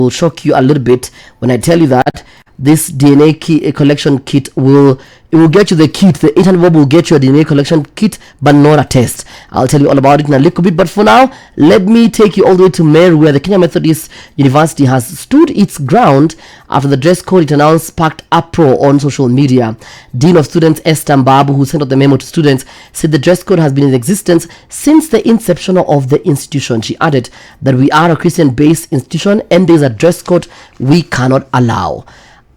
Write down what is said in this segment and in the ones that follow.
will shock you a little bit when I tell you that this DNA collection kit will get you the kit. The internet Bob will get you a DNA collection kit, but not a test. I'll tell you all about it in a little bit. But for now, let me take you all the way to Meru, where the Kenya Methodist University has stood its ground after the dress code it announced sparked uproar on social media. Dean of Students Esther Mbabu, who sent out the memo to students, said the dress code has been in existence since the inception of the institution. She added that we are a Christian-based institution and there's a dress code we cannot allow.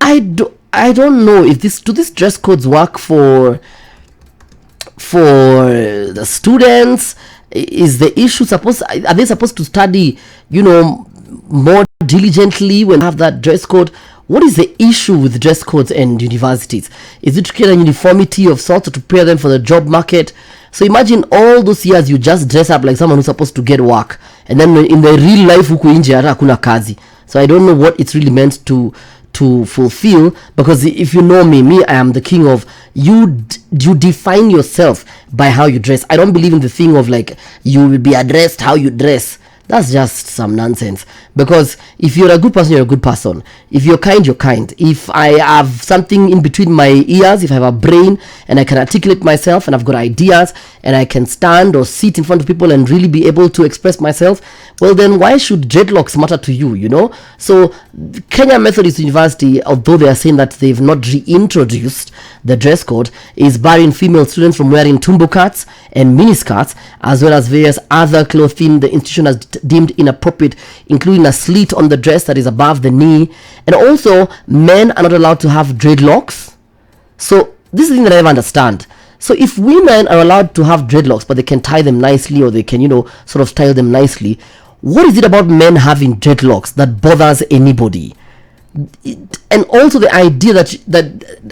I don't know if these dress codes work for the students. Is the issue are they supposed to study, more diligently when they have that dress code? What is the issue with dress codes and universities? Is it to create a uniformity of sorts or to prepare them for the job market? So imagine all those years you just dress up like someone who's supposed to get work, and then in the real life huku nje hata hakuna kazi. So I don't know what it's really meant to fulfill, because if you know me, I am the king of you define yourself by how you dress. I don't believe in the thing of like you will be addressed how you dress. That's just some nonsense, because if you're a good person, you're a good person. If you're kind, you're kind. If I have something in between my ears, if I have a brain and I can articulate myself and I've got ideas and I can stand or sit in front of people and really be able to express myself, well then why should dreadlocks matter to you, So Kenya Methodist University, although they are saying that they've not reintroduced the dress code, is barring female students from wearing tumbo cuts and miniskirts, as well as various other clothing the institution has deemed inappropriate, including a slit on the dress that is above the knee. And also, men are not allowed to have dreadlocks. So this is the thing that I never understand. So if women are allowed to have dreadlocks, but they can tie them nicely, or they can, sort of style them nicely, what is it about men having dreadlocks that bothers anybody? And also the idea that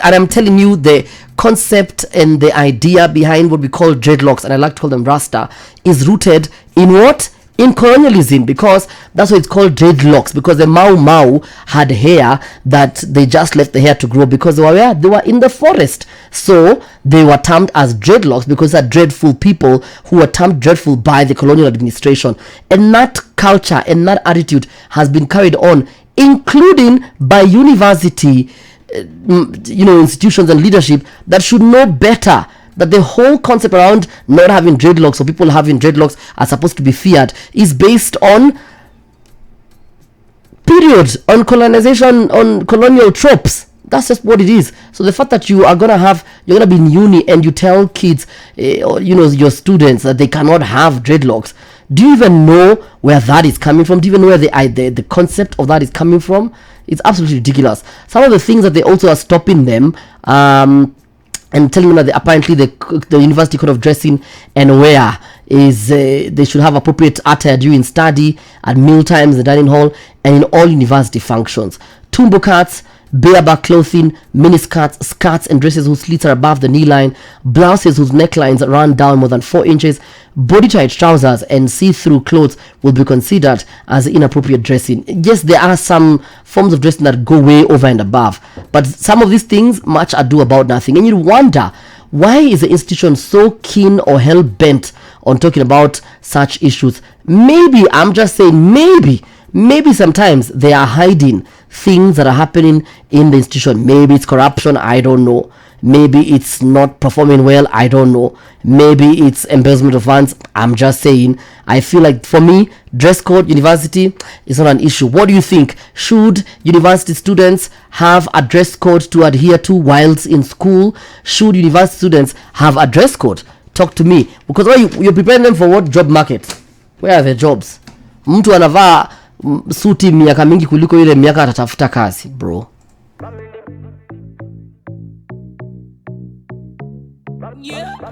and I'm telling you, the concept and the idea behind what we call dreadlocks, and I like to call them Rasta, is rooted in what? In colonialism, because that's why it's called dreadlocks, because the Mau had hair that they just left the hair to grow because they were in the forest. So they were termed as dreadlocks because they're dreadful people who were termed dreadful by the colonial administration. And that culture and that attitude has been carried on, including by university, institutions and leadership that should know better. That the whole concept around not having dreadlocks or people having dreadlocks are supposed to be feared is based on colonization, on colonial tropes. That's just what it is. So the fact that you're gonna be in uni and you tell kids, your students that they cannot have dreadlocks, do you even know where that is coming from? Do you even know where the concept of that is coming from? It's absolutely ridiculous. Some of the things that they also are stopping them, and telling them that apparently the University Code of Dressing and Wear is they should have appropriate attire during study, at meal times, the dining hall, and in all university functions. Tumbo cuts, bareback clothing, miniskirts, skirts and dresses whose slits are above the knee line, blouses whose necklines run down more than 4 inches, body-tight trousers and see-through clothes will be considered as inappropriate dressing. Yes, there are some forms of dressing that go way over and above, but some of these things, much ado about nothing. And you wonder, why is the institution so keen or hell-bent on talking about such issues? Maybe, I'm just saying, maybe sometimes they are hiding things that are happening in the institution. Maybe it's corruption, I don't know. Maybe it's not performing well, I don't know. Maybe it's embezzlement of funds, I'm just saying. I feel like, for me, dress code, university, is not an issue. What do you think? Should university students have a dress code to adhere to whilst in school? Should university students have a dress code? Talk to me. Because you're preparing them for what? Job market. Where are the jobs? Mtu anavaa suti miaka mingi kuliko ile miaka atatafuta kazi, bro. Yeah.